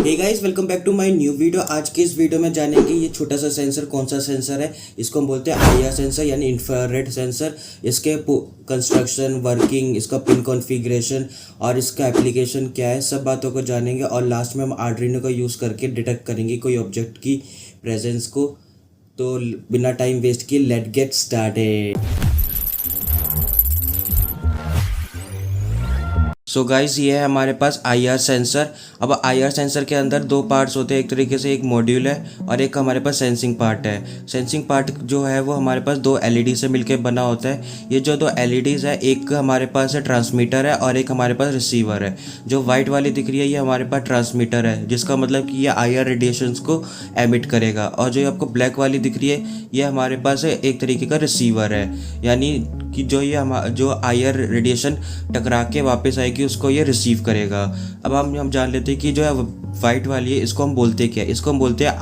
Hey guys, welcome back to my new video. आज के इस वीडियो में जानेंगे ये छोटा सा सेंसर कौन सा सेंसर है। इसको हम बोलते हैं आईआर सेंसर यानी इंफ्रारेड सेंसर। इसके कंस्ट्रक्शन, वर्किंग, इसका पिन कॉन्फ़िगरेशन और इसका एप्लीकेशन क्या है, सब बातों को जानेंगे। और लास्ट में हम आर्डिनो का यूज़ करके डिटेक्ट करेंगे कोई ऑब्जेक्ट की प्रेजेंस को। तो बिना टाइम वेस्ट किए let get started. So guys, ये है हमारे पास आईआर सेंसर। अब आईआर सेंसर के अंदर दो पार्ट्स होते हैं, एक तरीके से एक मॉड्यूल है और एक हमारे पास सेंसिंग पार्ट है। सेंसिंग पार्ट जो है वो हमारे पास दो एलईडी से मिलकर बना होता है। ये जो दो एलईडीज़ है, एक हमारे पास है ट्रांसमीटर है और एक हमारे पास रिसीवर है। जो वाइट वाली दिख रही है ये हमारे पास ट्रांसमीटर है, जिसका मतलब कि ये आईआर रेडिएशंस को एमिट करेगा। और जो आपको ब्लैक वाली दिख रही है ये हमारे पास एक तरीके का रिसीवर है, यानी कि जो ये जो आईआर रेडिएशन टकरा के वापस आएगी उसको ये रिसीव करेगा। अब हम जान लेते हैं कि जो है वाइट वाली है इसको हम बोलते क्या है। इसको हम बोलते हैं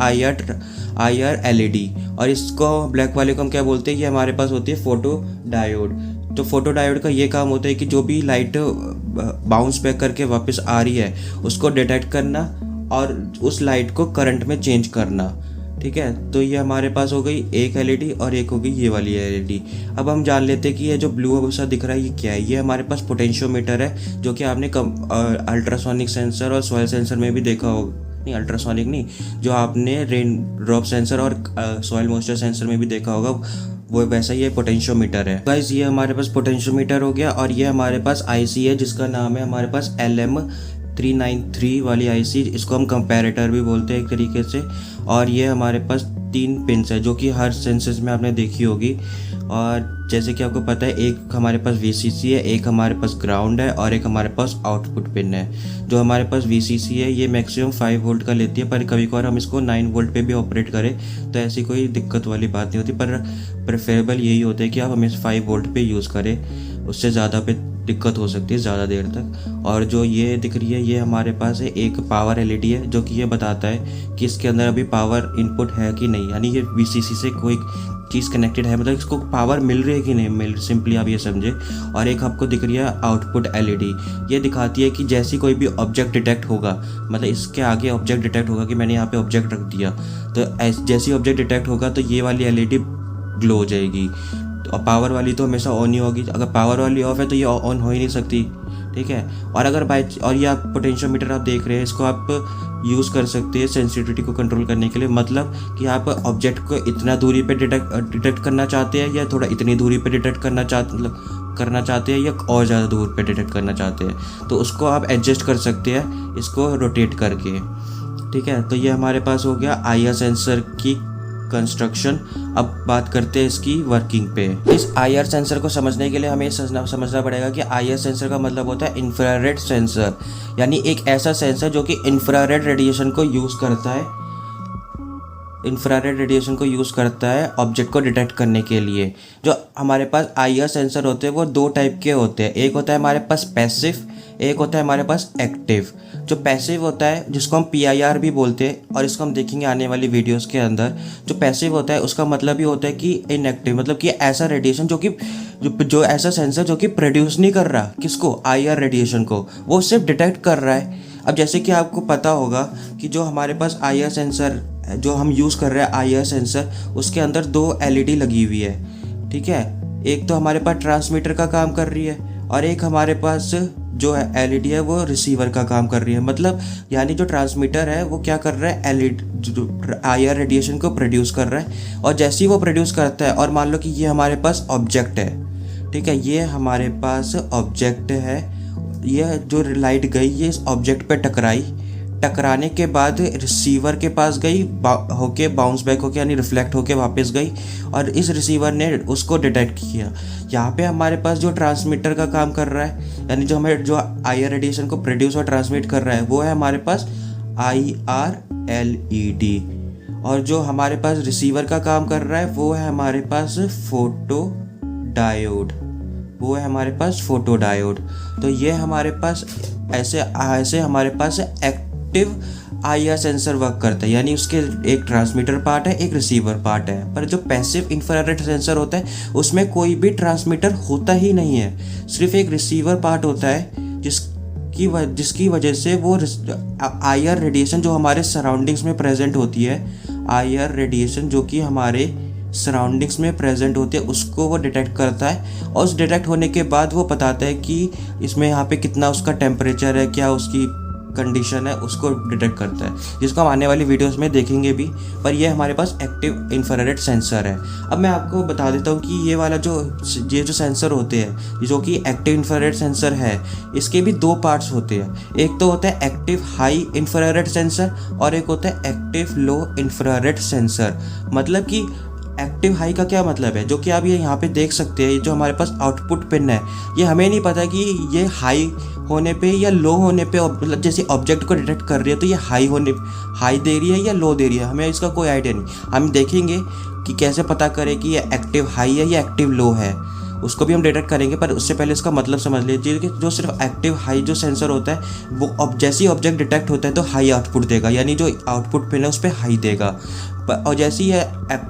आईआर एलईडी, और इसको ब्लैक वाले को हम क्या बोलते हैं, ये हमारे पास होती है फोटो डायोड। तो फोटो डायोड का ये काम होता है कि जो भी लाइट बाउंस बैक करके वापस आ रही है उसको डिटेक्ट करना और उस लाइट को करंट में चेंज करना। ठीक है, तो ये हमारे पास हो गई एक एलईडी और एक हो गई ये वाली एलईडी। अब हम जान लेते हैं कि ये जो ब्लू सा दिख रहा है ये क्या है। ये हमारे पास पोटेंशियोमीटर है, जो कि आपने अल्ट्रासोनिक सेंसर और सॉइल सेंसर में भी देखा होगा। नहीं, अल्ट्रासोनिक नहीं, जो आपने रेन ड्रॉप सेंसर और सॉइल मॉइस्चर सेंसर में भी देखा होगा, वो वैसा ही पोटेंशियोमीटर है। गाइस, ये हमारे पास पोटेंशियोमीटर हो गया। और ये हमारे पास आईसी है जिसका नाम है हमारे पास LM393 वाली आईसी। इसको हम कंपैरेटर भी बोलते हैं एक तरीके से। और ये हमारे पास 3 पिन्स है जो कि हर सेंसर्स में आपने देखी होगी। और जैसे कि आपको पता है, एक हमारे पास VCC है, एक हमारे पास ग्राउंड है और एक हमारे पास आउटपुट पिन है। जो हमारे पास VCC है ये मैक्सिमम 5 वोल्ट का लेती है, पर कभी कभार हम इसको 9 वोल्ट पे भी ऑपरेट करें तो ऐसी कोई दिक्कत वाली बात नहीं होती। पर प्रेफरेबल यही होता है कि आप हमेशा 5 वोल्ट पे यूज़ करें, उससे ज़्यादा पे दिक्कत हो सकती है ज़्यादा देर तक। और जो ये दिख रही है ये हमारे पास है एक पावर एलईडी है, जो कि ये बताता है कि इसके अंदर अभी पावर इनपुट है कि नहीं, यानी ये VCC से कोई चीज़ कनेक्टेड है, मतलब इसको पावर मिल रही है कि नहीं मिल, सिंपली आप ये समझे। और एक आपको दिख रही है आउटपुट एलईडी, ये दिखाती है कि जैसी कोई भी ऑब्जेक्ट डिटेक्ट होगा, मतलब इसके आगे ऑब्जेक्ट डिटेक्ट होगा कि मैंने यहाँ पे ऑब्जेक्ट रख दिया, तो जैसी ऑब्जेक्ट डिटेक्ट होगा तो ये वाली एलईडी ग्लो हो जाएगी। और पावर वाली तो हमेशा ऑन ही होगी, अगर पावर वाली ऑफ है तो ये ऑन हो ही नहीं सकती। ठीक है, और अगर और ये आप पोटेंशियोमीटर आप देख रहे हैं, इसको आप यूज़ कर सकते हैं सेंसिटिविटी को कंट्रोल करने के लिए। मतलब कि आप ऑब्जेक्ट को इतना दूरी पे डिटेक्ट करना चाहते हैं या थोड़ा इतनी दूरी पे डिटेक्ट करना चाहते हैं या और ज़्यादा दूर पे डिटेक्ट करना चाहते हैं, तो उसको आप एडजस्ट कर सकते हैं इसको रोटेट करके। ठीक है, तो ये हमारे पास हो गया आईआर सेंसर की कंस्ट्रक्शन। अब बात करते हैं इसकी वर्किंग पे। इस आईआर सेंसर को समझने के लिए हमें समझना पड़ेगा कि आईआर सेंसर का मतलब होता है इंफ्रारेड सेंसर, यानी एक ऐसा सेंसर जो कि इंफ्रारेड रेडिएशन को यूज़ करता है। इंफ्रारेड रेडिएशन को यूज़ करता है ऑब्जेक्ट को डिटेक्ट करने के लिए। जो हमारे पास आईआर सेंसर होते हैं वो 2 टाइप के होते हैं। एक होता है हमारे पास पैसिव, एक होता है हमारे पास एक्टिव। जो पैसिव होता है जिसको हम PIR भी बोलते हैं, और इसको हम देखेंगे आने वाली वीडियोस के अंदर। जो पैसिव होता है उसका मतलब ही होता है कि इनएक्टिव, मतलब कि ऐसा रेडिएशन जो ऐसा सेंसर जो कि प्रोड्यूस नहीं कर रहा, किसको, आईआर रेडिएशन को, वो सिर्फ डिटेक्ट कर रहा है। अब जैसे कि आपको पता होगा कि जो हमारे पास आईआर सेंसर जो हम यूज़ कर रहे हैं आईआर सेंसर, उसके अंदर 2 एलईडी लगी हुई है। ठीक है, एक तो हमारे पास ट्रांसमीटर का काम कर रही है और एक हमारे पास जो एलईडी है वो रिसीवर का काम कर रही है। मतलब यानी जो ट्रांसमीटर है वो क्या कर रहा है, एलईडी आईआर रेडिएशन को प्रोड्यूस कर रहा है। और जैसे ही वो प्रोड्यूस करता है, और मान लो कि ये हमारे पास ऑब्जेक्ट है, ठीक है, ये हमारे पास ऑब्जेक्ट है, ये जो लाइट गई ये इस ऑब्जेक्ट पे टकराने के बाद रिसीवर के पास गई, होके बाउंस बैक होके यानी रिफ्लेक्ट होके वापस गई, और इस रिसीवर ने उसको डिटेक्ट किया। यहाँ पे हमारे पास जो ट्रांसमीटर का काम कर रहा है, यानी जो हमें जो आईआर रेडिएशन को प्रोड्यूस और ट्रांसमिट कर रहा है, वो है हमारे पास IR LED। और जो हमारे पास रिसीवर का काम कर रहा है वो है हमारे पास फोटो डायोड। तो ये हमारे पास ऐसे हमारे पास एक्टिव आईआर सेंसर वर्क करता है, यानी उसके एक ट्रांसमीटर पार्ट है, एक रिसीवर पार्ट है। पर जो पैसिव इंफ्रारेड सेंसर होता है उसमें कोई भी ट्रांसमीटर होता ही नहीं है, सिर्फ एक रिसीवर पार्ट होता है जिसकी वजह से वो IR रेडिएशन जो हमारे सराउंडिंग्स में प्रेजेंट होती है, IR रेडिएशन जो कि हमारे सराउंडिंग्स में प्रेजेंट होती है, उसको वो डिटेक्ट करता है। और उस डिटेक्ट होने के बाद वो बताता है कि इसमें यहाँ पे कितना उसका टेम्परेचर है, क्या उसकी कंडीशन है, उसको डिटेक्ट करता है, जिसको हम आने वाली वीडियोस में देखेंगे भी। पर ये हमारे पास एक्टिव इंफ्रारेड सेंसर है। अब मैं आपको बता देता हूँ कि ये जो सेंसर होते हैं, जो कि एक्टिव इंफ्रारेड सेंसर है, इसके भी दो पार्ट्स होते हैं। एक तो होता है एक्टिव हाई इंफ्रारेड सेंसर और एक होता है एक्टिव लो इंफ्रारेड सेंसर। मतलब कि एक्टिव हाई का क्या मतलब है, जो कि आप ये यहाँ पे देख सकते हैं, जो हमारे पास आउटपुट पिन है, ये हमें नहीं पता कि ये हाई होने पे या लो होने पे, मतलब जैसे ऑब्जेक्ट को डिटेक्ट कर रही है तो ये हाई दे रही है या लो दे रही है, हमें इसका कोई आइडिया नहीं। हम देखेंगे कि कैसे पता करें कि ये एक्टिव हाई है या एक्टिव लो है, उसको भी हम डिटेक्ट करेंगे। पर उससे पहले इसका मतलब समझ लीजिए कि जो सिर्फ एक्टिव हाई जो सेंसर होता है, वो जैसे ही ऑब्जेक्ट डिटेक्ट होता है तो हाई आउटपुट देगा, यानी जो आउटपुट पिन है उस पर हाई देगा। और जैसे ही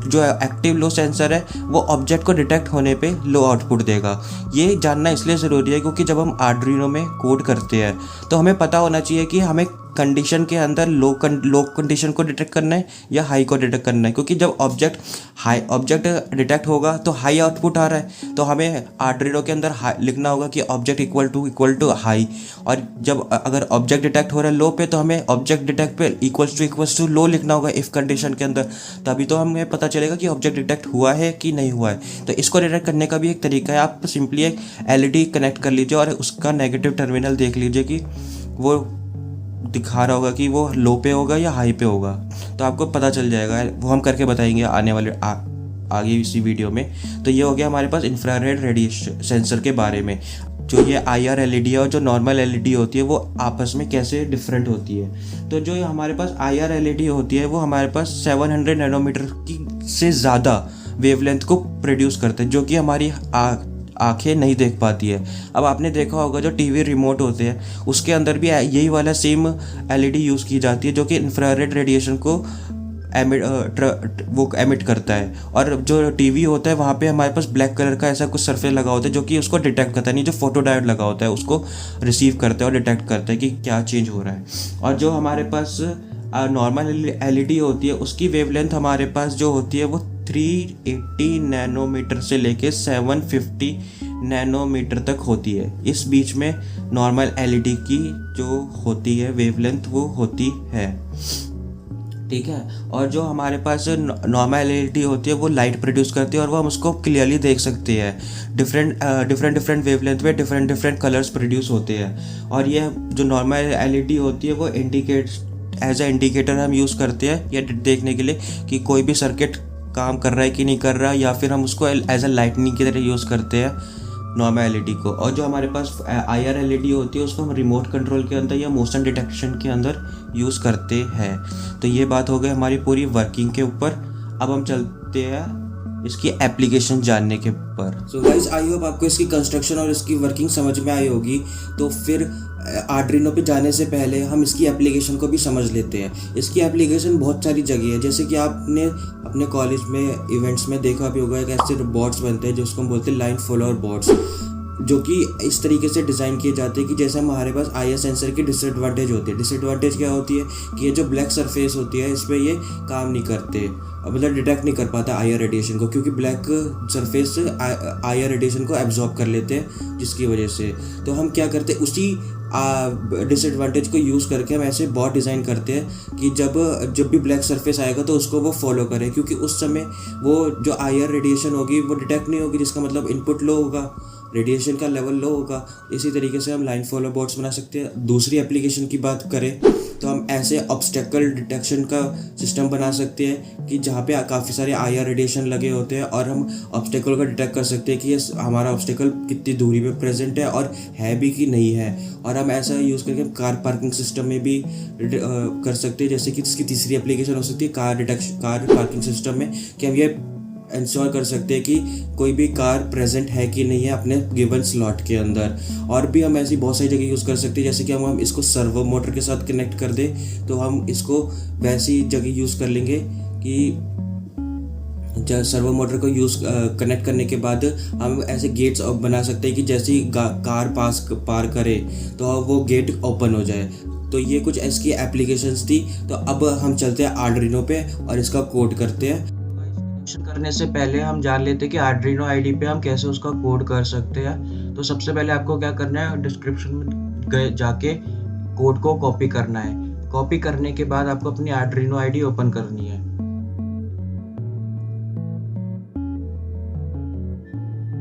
जो एक्टिव लो सेंसर है, वो ऑब्जेक्ट को डिटेक्ट होने पे लो आउटपुट देगा। ये जानना इसलिए ज़रूरी है क्योंकि जब हम आर्डुइनो में कोड करते हैं तो हमें पता होना चाहिए कि हमें कंडीशन के अंदर लो कंडीशन को डिटेक्ट करना है या हाई को डिटेक्ट करना है। क्योंकि जब ऑब्जेक्ट डिटेक्ट होगा तो हाई आउटपुट आ रहा है, तो हमें आर्डुइनो के अंदर लिखना होगा कि ऑब्जेक्ट इक्वल टू हाई। और जब अगर ऑब्जेक्ट डिटेक्ट हो रहा है लो पे, तो हमें ऑब्जेक्ट डिटेक्ट पे इक्वल्स टू लो लिखना होगा इफ़ कंडीशन के अंदर। तभी तो हमें पता चलेगा कि ऑब्जेक्ट डिटेक्ट हुआ है कि नहीं हुआ है। तो इसको डिटेक्ट करने का भी एक तरीका है, आप सिंपली एक LED कनेक्ट कर लीजिए और उसका नेगेटिव टर्मिनल देख लीजिए कि वो दिखा रहा होगा कि वो लो पे होगा या हाई पे होगा, तो आपको पता चल जाएगा। वो हम करके बताएंगे आने वाले आगे इसी वीडियो में। तो ये हो गया हमारे पास इंफ्रारेड रेडिएशन सेंसर के बारे में। जो ये IR LED है और जो नॉर्मल LED होती है, वो आपस में कैसे डिफरेंट होती है। तो जो हमारे पास IR LED होती है, वो हमारे पास 700 नैनोमीटर की से ज़्यादा वेवलेंथ को प्रोड्यूस करते हैं, जो कि हमारी आंखें नहीं देख पाती है। अब आपने देखा होगा जो TV रिमोट होते हैं, उसके अंदर भी यही वाला सेम LED यूज़ की जाती है, जो कि इंफ्रारेड रेडिएशन को एमिट करता है। और जो TV होता है, वहाँ पे हमारे पास ब्लैक कलर का ऐसा कुछ सरफेस लगा होता है जो कि उसको डिटेक्ट करता है, नहीं जो फोटो डायोड लगा होता है उसको रिसीव करता है और डिटेक्ट करता है कि क्या चेंज हो रहा है। और जो हमारे पास नॉर्मल LED होती है, उसकी वेवलेंथ हमारे पास जो होती है वो 380 नैनोमीटर से लेके 750 नैनोमीटर तक होती है। इस बीच में नॉर्मल LED की जो होती है वेवलेंथ वो होती है, ठीक है। और जो हमारे पास नॉर्मल LED होती है, वो लाइट प्रोड्यूस करती है और वो हम उसको क्लियरली देख सकते हैं। डिफरेंट वेवलेंथ में डिफरेंट कलर्स प्रोड्यूस होते हैं। और ये जो नॉर्मल LED होती है, वो एज ए इंडिकेटर हम यूज़ करते हैं ये देखने के लिए कि कोई भी सर्किट काम कर रहा है कि नहीं कर रहा, या फिर हम उसको एज ए लाइटनिंग की तरह यूज़ करते हैं नॉर्मल LED को। और जो हमारे पास IR LED होती है, उसको हम रिमोट कंट्रोल के अंदर या मोशन डिटेक्शन के अंदर यूज़ करते हैं। तो ये बात हो गई हमारी पूरी वर्किंग के ऊपर। अब हम चलते हैं इसकी एप्लीकेशन जानने के ऊपर। सो गाइस, आई होप आपको इसकी कंस्ट्रक्शन और इसकी वर्किंग समझ में आई होगी। तो फिर आर्डुइनो पे जाने से पहले हम इसकी एप्लीकेशन को भी समझ लेते हैं। इसकी एप्लीकेशन बहुत सारी जगह है, जैसे कि आपने अपने कॉलेज में इवेंट्स में देखा भी होगा, ऐसे बोर्ड्स बनते हैं जिसको हम बोलते हैं लाइन फॉलोअर बोर्ड्स, जो कि इस तरीके से डिज़ाइन किए जाते हैं कि जैसे हमारे पास IR सेंसर की डिसएडवांटेज होती है। डिसएडवांटेज क्या होती है कि ये जो ब्लैक सरफेस होती है, इस पर ये काम नहीं करते, मतलब डिटेक्ट नहीं कर पाता IR रेडिएशन को, क्योंकि ब्लैक सरफेस IR रेडिएशन को एब्जॉर्ब कर लेते हैं, जिसकी वजह से तो हम क्या करते हैं, उसी डिसएडवांटेज को यूज़ करके हम ऐसे बोर्ड डिज़ाइन करते हैं कि जब भी ब्लैक सरफेस आएगा तो उसको वो फॉलो करे, क्योंकि उस समय वो जो IR रेडिएशन होगी वो डिटेक्ट नहीं होगी, जिसका मतलब इनपुट लो होगा, रेडिएशन का लेवल लो होगा। इसी तरीके से हम लाइन फॉलो बोर्ड्स बना सकते हैं। दूसरी एप्लीकेशन की बात करें तो हम ऐसे ऑब्स्टेकल डिटेक्शन का सिस्टम बना सकते हैं कि जहाँ पे काफ़ी सारे IR रेडिएशन लगे होते हैं और हम ऑब्स्टेकल को डिटेक्ट कर सकते हैं कि ये हमारा ऑब्स्टेकल कितनी दूरी पे प्रेजेंट है और है भी कि नहीं है। और हम ऐसा यूज़ करके कार पार्किंग सिस्टम में भी कर सकते हैं, जैसे कि इसकी तीसरी एप्लीकेशन हो सकती है कार पार्किंग सिस्टम में, कि हम ये इंश्योर कर सकते हैं कि कोई भी कार प्रेजेंट है कि नहीं है अपने गिवन स्लॉट के अंदर। और भी हम ऐसी बहुत सारी जगह यूज़ कर सकते हैं, जैसे कि हम इसको सर्वो मोटर के साथ कनेक्ट कर दें तो हम इसको वैसी जगह यूज़ कर लेंगे कि सर्वो मोटर को यूज़ कनेक्ट करने के बाद हम ऐसे गेट्स बना सकते हैं कि जैसे ही कार पार करे तो वो गेट ओपन हो जाए। तो ये कुछ इसकी एप्लीकेशंस थी। तो अब हम चलते हैं आर्डुइनो पे और इसका कोड करते हैं। कनेक्शन करने से पहले हम जान लेते हैं कि आर्डुइनो आईडी पे हम कैसे उसका कोड कर सकते हैं। तो सबसे पहले आपको क्या करना है, डिस्क्रिप्शन में जाके कोड को कॉपी करना है। कॉपी करने के बाद आपको अपनी आर्डुइनो आईडी ओपन करनी है।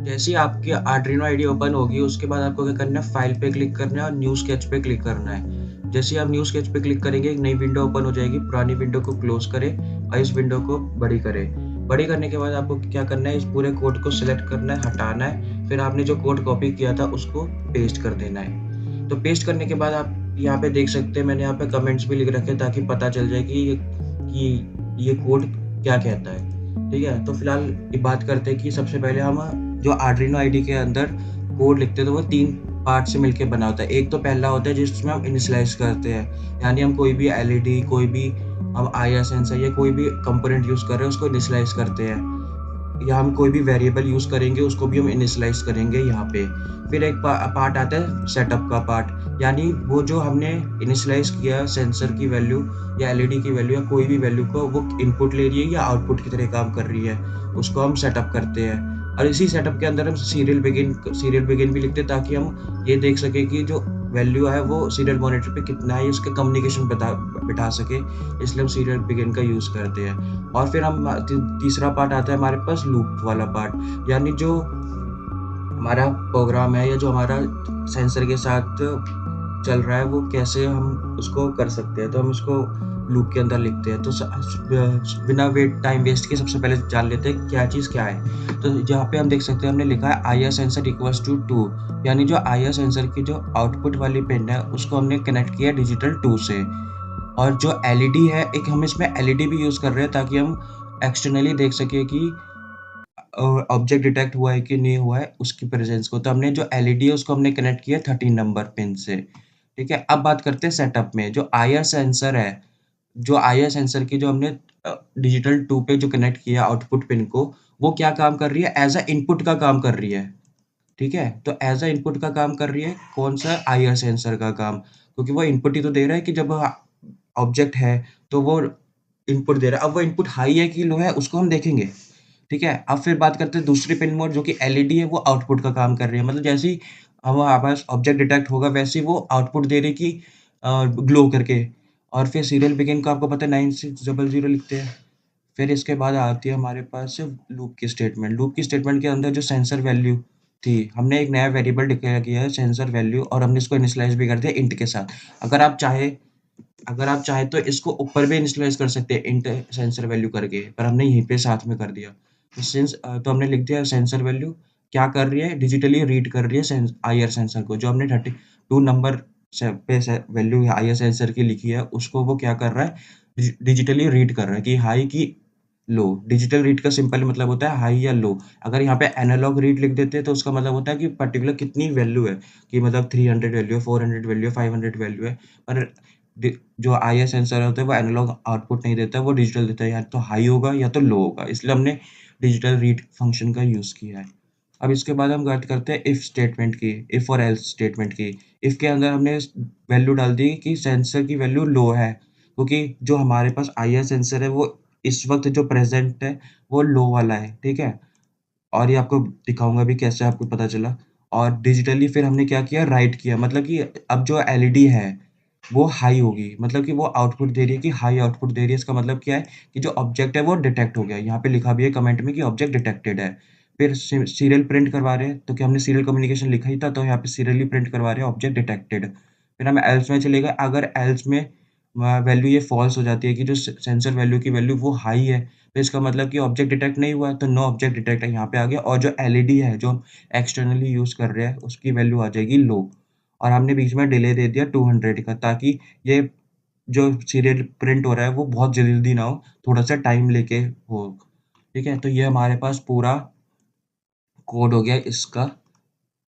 जैसे ही आपकी आर्डुइनो आईडी ओपन होगी उसके बाद आपको क्या करना है, फाइल पे क्लिक करना है और न्यू स्केच पे क्लिक करना है। जैसे ही आप न्यू स्केच पे क्लिक करेंगे एक नई विंडो ओपन हो जाएगी। पुरानी विंडो को क्लोज करें और इस विंडो को बड़ी करें। बड़ी करने के बाद आपको क्या करना है, इस पूरे कोड को सिलेक्ट करना है, हटाना है। फिर आपने जो कोड कॉपी किया था उसको पेस्ट कर देना है। तो पेस्ट करने के बाद आप यहाँ पे देख सकते हैं, मैंने यहाँ पे कमेंट्स भी लिख रखे हैं ताकि पता चल जाए कि ये कोड क्या कहता है। ठीक है, तो फिलहाल ये बात करते हैं कि सबसे पहले हम जो आर्डुइनो आईडी के अंदर कोड लिखते हैं तो वो 3 पार्ट से मिलके बना होता है। एक तो पहला होता है जिसमें हम इनिशियलाइज करते हैं, यानी हम कोई भी एलईडी, कोई भी हम आईआर सेंसर या कोई भी कंपोनेंट यूज़ कर रहे हैं उसको इनिशियलाइज करते हैं। या हम कोई भी वेरिएबल यूज़ करेंगे उसको भी हम इनिशियलाइज करेंगे यहाँ पे। फिर एक पार्ट आता है सेटअप का पार्ट, यानी वो जो हमने इनिशियलाइज किया सेंसर की वैल्यू या एलईडी की वैल्यू या कोई भी वैल्यू को वो इनपुट ले रही है या आउटपुट की तरह काम कर रही है, उसको हम सेटअप करते हैं। और इसी सेटअप के अंदर हम सीरियल बिगिन भी लिखते हैं ताकि हम ये देख सके कि जो वैल्यू है वो सीरियल मॉनिटर पे कितना है, इसका कम्युनिकेशन बिठा सके, इसलिए हम सीरियल बिगिन का यूज़ करते हैं। और फिर हम तीसरा पार्ट आता है हमारे पास लूप वाला पार्ट, यानी जो हमारा प्रोग्राम है या जो हमारा सेंसर के साथ चल रहा है वो कैसे हम उसको कर सकते हैं, तो हम उसको लूप के अंदर लिखते हैं। तो बिना टाइम वेस्ट के सबसे पहले जान लेते हैं क्या चीज़ क्या है। तो यहाँ पे हम देख सकते हैं हमने लिखा है आईआर सेंसर इक्वल्स टू 2, यानी जो आईआर सेंसर की जो आउटपुट वाली पिन है उसको हमने कनेक्ट किया डिजिटल 2 से। और जो एलईडी है, एक हम इसमें एलईडी भी यूज़ कर रहे हैं ताकि हम एक्सटर्नली देख सके कि ऑब्जेक्ट डिटेक्ट हुआ है कि नहीं हुआ है उसकी प्रेजेंस को। तो हमने जो एलईडी है उसको हमने कनेक्ट किया 13 नंबर पिन से। ठीक है, अब बात करते हैं सेटअप में। जो आईआर सेंसर है, जो आईआर सेंसर की जो हमने डिजिटल 2 पे जो कनेक्ट किया आउटपुट पिन को, वो क्या काम कर रही है, एज अ इनपुट का काम कर रही है। ठीक है, तो एज अ इनपुट का काम कर रही है कौन सा, आईआर सेंसर का काम, क्योंकि वो इनपुट ही तो दे रहा है कि जब ऑब्जेक्ट है तो वो इनपुट दे रहा है। अब वो इनपुट हाई है कि लो है उसको हम देखेंगे। ठीक है, अब फिर बात करते हैं दूसरी पिन मोड जो कि एलईडी है, वो आउटपुट का काम कर रही है। मतलब जैसे ही हमारे पास ऑब्जेक्ट डिटेक्ट होगा वैसे ही वो आउटपुट दे रही कि ग्लो करके। और फिर सीरियल बिगिन का आपको पता है 9600 लिखते हैं। फिर इसके बाद आती है हमारे पास लूप की स्टेटमेंट। लूप की स्टेटमेंट के अंदर जो सेंसर वैल्यू थी, हमने एक नया वेरिएबल डिक्लेयर किया है सेंसर वैल्यू, और हमने इसको इनिशियलाइज भी कर दिया इंट के साथ। अगर आप चाहे तो इसको ऊपर भी इनिशियलाइज कर सकते हैं इंट सेंसर वैल्यू करके, पर हमने यहीं पे साथ में कर दिया। तो हमने लिख दिया सेंसर वैल्यू क्या कर रही है, डिजिटली रीड कर रही है आईआर सेंसर को। जो हमने 32 नंबर पे वैल्यू आईआर सेंसर की लिखी है उसको वो क्या कर रहा है, डिजिटली रीड कर रहा है कि हाई की लो। डिजिटल रीड का सिंपल मतलब होता है हाई या लो। अगर यहाँ पे एनालॉग रीड लिख देते हैं तो उसका मतलब होता है कि पर्टिकुलर कितनी वैल्यू है, कि मतलब 300 वैल्यू है, 400 वैल्यू है, 500 वैल्यू है। पर जो आईआर सेंसर होता है वो एनालॉग आउटपुट नहीं देता है, वो डिजिटल देता है, या तो हाई होगा या तो लो होगा, इसलिए हमने डिजिटल रीड फंक्शन का यूज़ किया है। अब इसके बाद हम बात करते हैं इफ स्टेटमेंट की, इफ और एल्स स्टेटमेंट की। इफ के अंदर हमने वैल्यू डाल दी कि सेंसर की वैल्यू लो है, क्योंकि जो हमारे पास आईआर सेंसर है वो इस वक्त जो प्रेजेंट है वो लो वाला है। ठीक है, और ये आपको दिखाऊंगा भी कैसे आपको पता चला। और डिजिटली फिर हमने क्या किया, राइट किया, मतलब कि अब जो एलईडी है वो हाई होगी, मतलब कि वो आउटपुट दे रही है कि हाई आउटपुट दे रही है। इसका मतलब क्या है कि जो ऑब्जेक्ट है वो डिटेक्ट हो गया। यहाँ पे लिखा भी है कमेंट में कि ऑब्जेक्ट डिटेक्टेड है। फिर सीरियल प्रिंट करवा रहे हैं, तो क्या हमने सीरियल कम्युनिकेशन लिखा ही था, तो यहाँ पे सीरियली प्रिंट करवा रहे हैं ऑब्जेक्ट डिटेक्टेड। फिर हम एल्स में चले गए। अगर एल्स में वैल्यू ये फॉल्स हो जाती है कि जो सेंसर वैल्यू की वैल्यू वो हाई है, तो इसका मतलब कि ऑब्जेक्ट डिटेक्ट नहीं हुआ है, तो नो ऑब्जेक्ट डिटेक्ट है यहाँ पे आ गया। और जो एलईडी है जो हम एक्सटर्नली यूज़ कर रहे हैं उसकी वैल्यू आ जाएगी लो। और हमने बीच में डिले दे दिया 200 का, ताकि ये जो सीरियल प्रिंट हो रहा है वो बहुत जल्दी ना हो, थोड़ा-सा टाइम लेके हो। ठीक है? तो ये हमारे पास पूरा कोड हो गया इसका,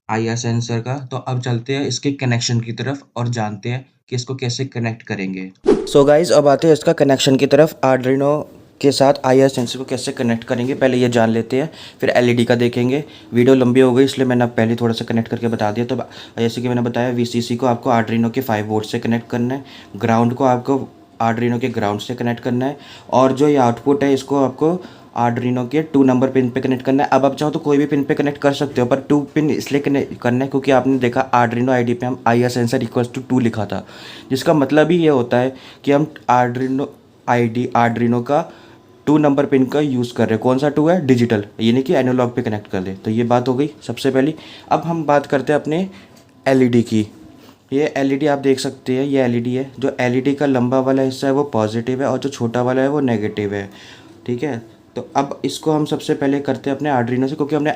आईआर सेंसर का। तो अब चलते हैं इसके कनेक्शन की तरफ और जानते हैं कि इसको कैसे कनेक्ट करेंगे। सो गाइस, अब आते हैं इसका कनेक्शन की तरफ। आर्डुइनो के साथ आईआर सेंसर को कैसे कनेक्ट करेंगे पहले ये जान लेते हैं, फिर एलईडी का देखेंगे। वीडियो लंबी हो गई इसलिए मैंने अब पहले थोड़ा सा कनेक्ट करके बता दिया। तो जैसे कि मैंने बताया, वीसीसी को आपको आर्डरिनो के 5 वोल्ट से कनेक्ट करना है, ग्राउंड को आपको आर्डरिनो के ग्राउंड से कनेक्ट करना है, और जो ये आउटपुट है इसको आपको आर्डरिनो के 2 नंबर पिन पे कनेक्ट करना है। अब आप चाहो तो कोई भी पिन पे कनेक्ट कर सकते हो, पर 2 पिन इसलिए कनेक्ट करना है क्योंकि आपने देखा आर्डरिनो आईडी पे हम आईआर सेंसर इक्वल्स टू 2 लिखा था, जिसका मतलब ही ये होता है कि हम आर्डरिनो का 2 नंबर पिन का यूज़ कर रहे हैं। कौन सा 2 है? डिजिटल, यानी कि एनालॉग पे कनेक्ट कर दे। तो ये बात हो गई सबसे पहली। अब हम बात करते हैं अपने एलईडी की। ये एलईडी आप देख सकते हैं, ये एलईडी है। जो एलईडी का लंबा वाला हिस्सा है वो पॉजिटिव है और जो छोटा वाला है वो नेगेटिव है, ठीक है। तो अब इसको हम सबसे पहले करते हैं अपने आर्डरिनो से, क्योंकि हमने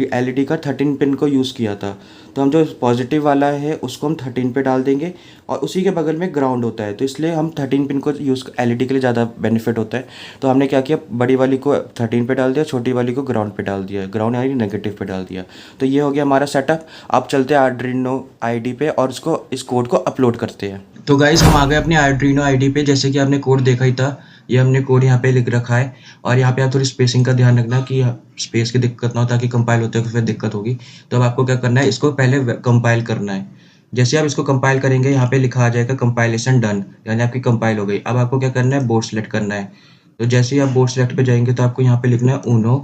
एलईडी का 13 पिन को यूज़ किया था। तो हम जो पॉजिटिव वाला है उसको हम 13 पे डाल देंगे, और उसी के बगल में ग्राउंड होता है, तो इसलिए हम 13 पिन को यूज़, एलईडी के लिए ज़्यादा बेनिफिट होता है। तो हमने क्या किया, बड़ी वाली को 13 पे डाल दिया, छोटी वाली को ग्राउंड पे डाल दिया, ग्राउंड यानी नेगेटिव पे डाल दिया। तो ये हो गया हमारा सेटअप। अब चलते हैं आर्डरिनो आईडी पे और इस कोड को अपलोड करते हैं। तो गाइस हम आ गए अपने आर्डरिनो आईडी पे। जैसे कि आपने कोड देखा ही था, ये हमने कोड यहाँ पे लिख रखा है, और यहाँ पे आप थोड़ी स्पेसिंग का ध्यान रखना कि स्पेस की दिक्कत ना हो, ताकि कंपाइल होते हुए फिर दिक्कत होगी। तो अब आपको क्या करना है, इसको पहले कंपाइल करना है। जैसे आप इसको कंपाइल करेंगे, यहाँ पे लिखा आ जाएगा कंपाइलेशन डन, यानी आपकी कंपाइल हो गई। अब आपको क्या करना है, बोर्ड सेलेक्ट करना है। तो जैसे ही आप बोर्ड सेलेक्ट पे जाएंगे तो आपको यहाँ पे लिखना है ऊनो,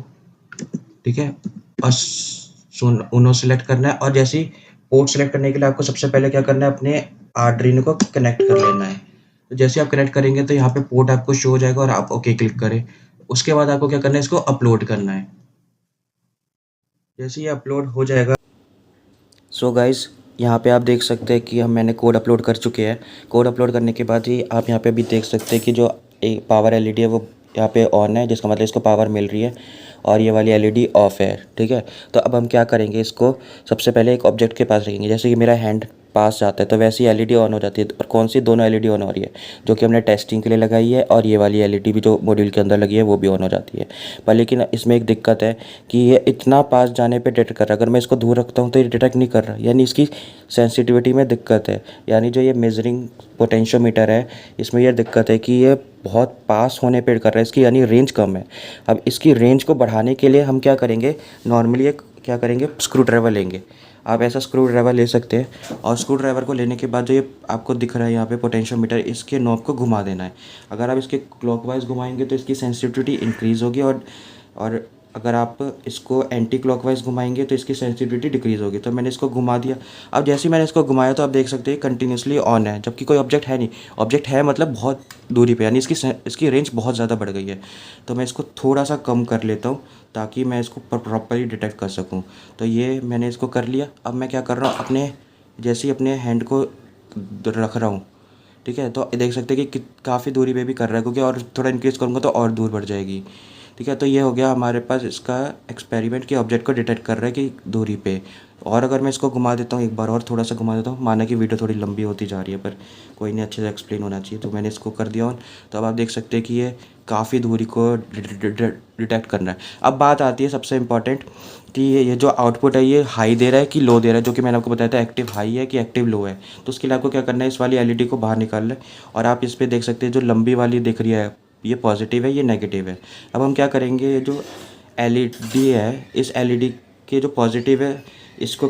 ठीक है, और ऊनो सेलेक्ट करना है। और जैसे ही पोर्ट सेलेक्ट करने के लिए आपको सबसे पहले क्या करना है, अपने आर्डरिनो को कनेक्ट कर लेना है। तो जैसे आप कनेक्ट करेंगे तो यहाँ पे पोर्ट आपको शो हो जाएगा और आप ओके क्लिक करें। उसके बाद आपको क्या करना है, इसको अपलोड करना है। जैसे ये अपलोड हो जाएगा, सो गाइस यहाँ पे आप देख सकते हैं कि मैंने कोड अपलोड कर चुके हैं। कोड अपलोड करने के बाद ही आप यहाँ पे भी देख सकते हैं कि जो पावर एलईडी है वो यहाँ पे ऑन है, जिसका मतलब इसको पावर मिल रही है, और ये वाली एलईडी ऑफ है, ठीक है। तो अब हम क्या करेंगे, इसको सबसे पहले एक ऑब्जेक्ट के पास रखेंगे। जैसे कि मेरा हैंड पास जाता है तो वैसे ही एलईडी ऑन हो जाती है। और कौन सी? दोनों एलईडी ऑन हो रही है, जो कि हमने टेस्टिंग के लिए लगाई है, और ये वाली एलईडी भी जो मॉड्यूल के अंदर लगी है वो भी ऑन हो जाती है। पर लेकिन इसमें एक दिक्कत है कि ये इतना पास जाने पे डिटेक्ट कर रहा है। अगर मैं इसको दूर रखता हूँ तो ये डिटेक्ट नहीं कर रहा, यानी इसकी सेंसिटिविटी में दिक्कत है। यानी जो ये मेजरिंग पोटेंशियोमीटर है, इसमें यह दिक्कत है कि ये बहुत पास होने पे कर रहा है, इसकी यानी रेंज कम है। अब इसकी रेंज को बढ़ाने के लिए हम क्या करेंगे, नॉर्मली एक क्या करेंगे, स्क्रू ड्राइवर लेंगे। आप ऐसा स्क्रू ड्राइवर ले सकते हैं, और स्क्रू ड्राइवर को लेने के बाद जो ये आपको दिख रहा है यहाँ पे पोटेंशियोमीटर, इसके नॉब को घुमा देना है। अगर आप इसके क्लॉकवाइज घुमाएंगे तो इसकी सेंसिटिविटी इंक्रीज़ होगी, और अगर आप इसको एंटी क्लॉकवाइज घुमाएंगे तो इसकी सेंसिटिविटी डिक्रीज़ होगी। तो मैंने इसको घुमा दिया। अब जैसे ही मैंने इसको घुमाया तो आप देख सकते हैं कंटिन्यूसली ऑन है, जबकि कोई ऑब्जेक्ट है नहीं। ऑब्जेक्ट है मतलब बहुत दूरी पे, यानी इसकी रेंज बहुत ज़्यादा बढ़ गई है। तो मैं इसको थोड़ा सा कम कर लेता हूँ ताकि मैं इसको प्रॉपरली डिटेक्ट कर सकूँ। तो ये मैंने इसको कर लिया। अब मैं क्या कर रहा हूँ, अपने जैसे ही अपने हैंड को रख रहा हूँ, ठीक है, तो देख सकते हैं कि काफ़ी दूरी पे भी कर रहा है, क्योंकि और थोड़ा इंक्रीज़ करूँगा तो और दूर बढ़ जाएगी, ठीक है। तो ये हो गया हमारे पास इसका एक्सपेरिमेंट कि ऑब्जेक्ट को डिटेक्ट कर रहा है कि दूरी पे। और अगर मैं इसको घुमा देता हूँ एक बार और, थोड़ा सा घुमा देता हूँ, माना कि वीडियो थोड़ी लंबी होती जा रही है, पर कोई नहीं, अच्छे से एक्सप्लेन होना चाहिए। तो मैंने इसको कर दिया ऑन। तो अब आप देख सकते हैं कि ये काफ़ी दूरी को डिटेक्ट करना है। अब बात आती है सबसे इम्पॉर्टेंट कि ये जो आउटपुट है ये हाई दे रहा है कि लो दे रहा है, जो कि मैंने आपको बताया था एक्टिव हाई है कि एक्टिव लो है। तो उसके लिए आपको क्या करना है, इस वाली एलईडी को बाहर निकालना है, और आप इस पर देख सकते हैं जो लंबी वाली दिख रही है ये पॉजिटिव है, ये नेगेटिव है। अब हम क्या करेंगे, जो एलईडी है, इस एलईडी के जो पॉजिटिव है इसको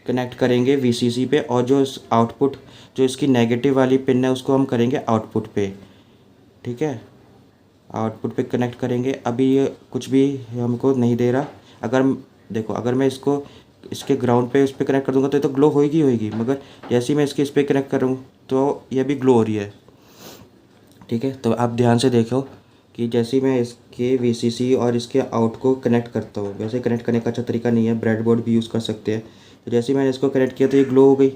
कनेक्ट करेंगे वीसीसी पे, और जो आउटपुट जो इसकी नेगेटिव वाली पिन है उसको हम करेंगे आउटपुट पे, ठीक है, आउटपुट पे कनेक्ट करेंगे। अभी ये कुछ भी हमको नहीं दे रहा। अगर देखो, अगर मैं इसको इसके ग्राउंड पे इस पर कनेक्ट कर दूंगा तो ये तो ग्लो होगी होगी, मगर जैसे ही मैं इसके इस पर कनेक्ट करूँ तो ये भी ग्लो हो रही है, ठीक है। तो आप ध्यान से देखो कि जैसे ही मैं इसके वीसीसी और इसके आउट को कनेक्ट करता हूँ, वैसे कनेक्ट करने का अच्छा तरीका नहीं है, ब्रेडबोर्ड भी यूज़ कर सकते हैं। तो जैसे ही मैंने इसको कनेक्ट किया तो ये ग्लो हो गई,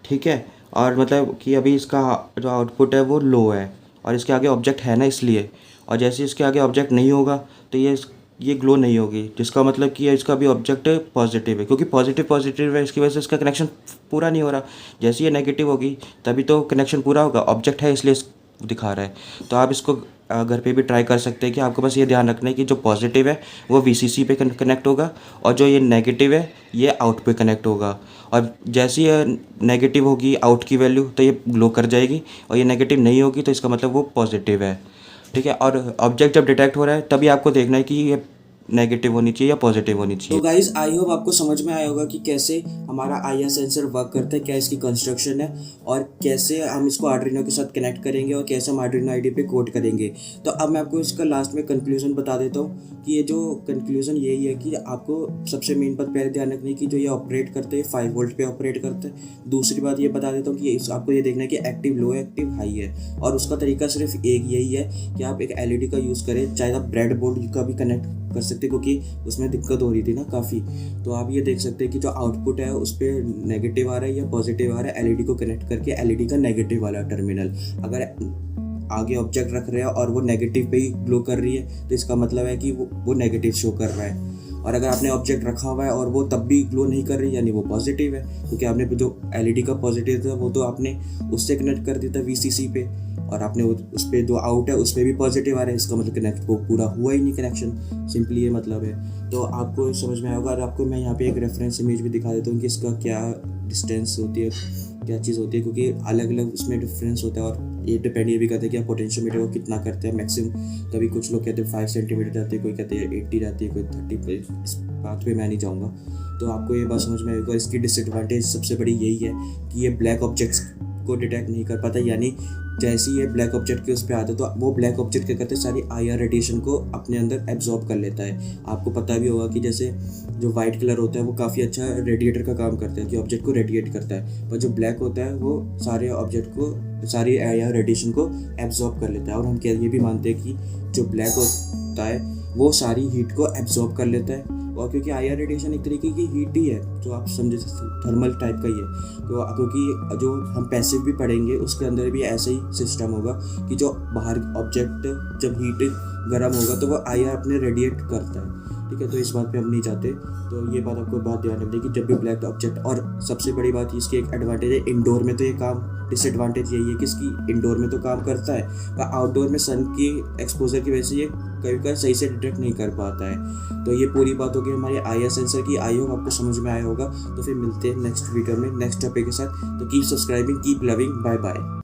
ठीक है। और मतलब कि अभी इसका जो आउटपुट है वो लो है, और इसके आगे ऑब्जेक्ट है ना इसलिए, और जैसे इसके आगे ऑब्जेक्ट नहीं होगा तो ये ग्लो नहीं होगी, जिसका मतलब कि इसका भी ऑब्जेक्ट पॉजिटिव है, क्योंकि पॉजिटिव है, इसकी वजह से इसका कनेक्शन पूरा नहीं हो रहा। जैसे ये नेगेटिव होगी तभी तो कनेक्शन पूरा होगा, ऑब्जेक्ट है इसलिए दिखा रहा है। तो आप इसको घर पे भी ट्राई कर सकते हैं कि आपको बस ये ध्यान रखना है कि जो पॉजिटिव है वो वीसीसी पे कनेक्ट होगा और जो ये नेगेटिव है ये आउट पे कनेक्ट होगा। और जैसी ये नेगेटिव होगी आउट की वैल्यू तो ये ग्लो कर जाएगी, और ये नेगेटिव नहीं होगी तो इसका मतलब वो पॉजिटिव है। ठीक है, और ऑब्जेक्ट जब डिटेक्ट हो रहा है तभी आपको देखना है कि ये नेगेटिव होनी चाहिए या पॉजिटिव होनी चाहिए। तो गाइस आई होप आपको समझ में आया होगा कि कैसे हमारा आईआर सेंसर वर्क करता है, क्या इसकी कंस्ट्रक्शन है और कैसे हम इसको आर्डिनो के साथ कनेक्ट करेंगे और कैसे हम आर्डिनो आईडी पे कोड करेंगे। तो अब मैं आपको इसका लास्ट में कंक्लूजन बता देता हूँ कि ये जो कंक्लूजन यही है कि आपको सबसे मेन बात पहले ध्यान रखनी है कि जो ये ऑपरेट करते हैं 5 वोल्ट पे ऑपरेट करते हैं। दूसरी बात ये बता देता हूँ कि आपको ये देखना है कि एक्टिव लो है एक्टिव हाई है, और उसका तरीका सिर्फ एक यही है कि आप एक एलईडी का यूज़ करें, चाहे आप ब्रेड बोर्ड का भी कनेक्ट कर सकते हैं क्योंकि उसमें दिक्कत हो रही थी ना काफ़ी। तो आप ये देख सकते हैं कि जो आउटपुट है उस पर नेगेटिव आ रहा है या पॉजिटिव आ रहा है, एलईडी को कनेक्ट करके एलईडी का नेगेटिव वाला टर्मिनल अगर आगे ऑब्जेक्ट रख रहे हैं और वो नेगेटिव पे ही ग्लो कर रही है तो इसका मतलब है कि वो नेगेटिव शो कर रहा है। और अगर आपने ऑब्जेक्ट रखा हुआ है और वो तब भी ग्लो नहीं कर रही यानी वो पॉजिटिव है, क्योंकि आपने जो एलईडी का पॉजिटिव था वो तो आपने उससे कनेक्ट कर दिया था वीसीसी पे, और आपने उस पर जो आउट है उस पर भी पॉजिटिव आ रहा है, इसका मतलब कनेक्ट वो पूरा हुआ ही नहीं कनेक्शन, सिंपली ये मतलब है। तो आपको समझ में आएगा। और आपको मैं यहाँ पे एक रेफरेंस इमेज भी दिखा देता हूँ कि इसका क्या डिस्टेंस होती है, क्या चीज़ होती है, क्योंकि अलग अलग उसमें डिफरेंस होता है और ये डिपेंड ये भी करता है कि आप पोटेंशियोमीटर को कितना करते हैं मैक्सिमम। कभी कुछ लोग कहते हैं 5 सेंटीमीटर जाती है, कोई कहते हैं 80 जाती है, कोई 30। इस बात पे मैं नहीं जाऊँगा। तो आपको ये बात समझ में आएगा। इसकी डिसएडवांटेज सबसे बड़ी यही है कि ये ब्लैक ऑब्जेक्ट्स को डिटेक्ट नहीं कर पाता, यानी जैसे ही ये ब्लैक ऑब्जेक्ट के उस पर आता है तो वो ब्लैक ऑब्जेक्ट क्या करते हैं, सारी आईआर रेडिएशन को अपने अंदर एब्जॉर्ब कर लेता है। आपको पता भी होगा कि जैसे जो वाइट कलर होता है वो काफ़ी अच्छा रेडिएटर का काम करता है कि ऑब्जेक्ट को रेडिएट करता है, पर जो ब्लैक होता है वो सारे ऑब्जेक्ट को, सारी आईआर रेडिएशन को एब्जॉर्ब कर लेता है। और हम ये भी मानते हैं कि जो ब्लैक होता है वो सारी हीट को एब्जॉर्ब कर लेता है, और क्योंकि आईआर रेडिएशन एक तरीके की हीट ही है, जो आप समझे थर्मल टाइप का ही है। तो क्योंकि जो हम पैसिव भी पढ़ेंगे उसके अंदर भी ऐसे ही सिस्टम होगा कि जो बाहर ऑब्जेक्ट जब हीट गर्म होगा तो वो आईआर अपने रेडिएट करता है। ठीक है, तो इस बात पे हम नहीं चाहते। तो ये बात आपको बहुत ध्यान रखनी है कि जब भी ब्लैक ऑब्जेक्ट, और सबसे बड़ी बात इसकी एक एडवांटेज है इंडोर में तो ये काम, डिसएडवांटेज यही है कि इसकी इंडोर में तो काम करता है पर आउटडोर में सन की एक्सपोजर की वजह से ये कभी कभी सही से डिटेक्ट नहीं कर पाता है। तो ये पूरी बात होगी हमारी आईआर सेंसर की। आई होप आपको समझ में आया होगा। तो फिर मिलते हैं नेक्स्ट वीडियो में नेक्स्ट टॉपिक के साथ। तो keep subscribing, keep loving, bye bye.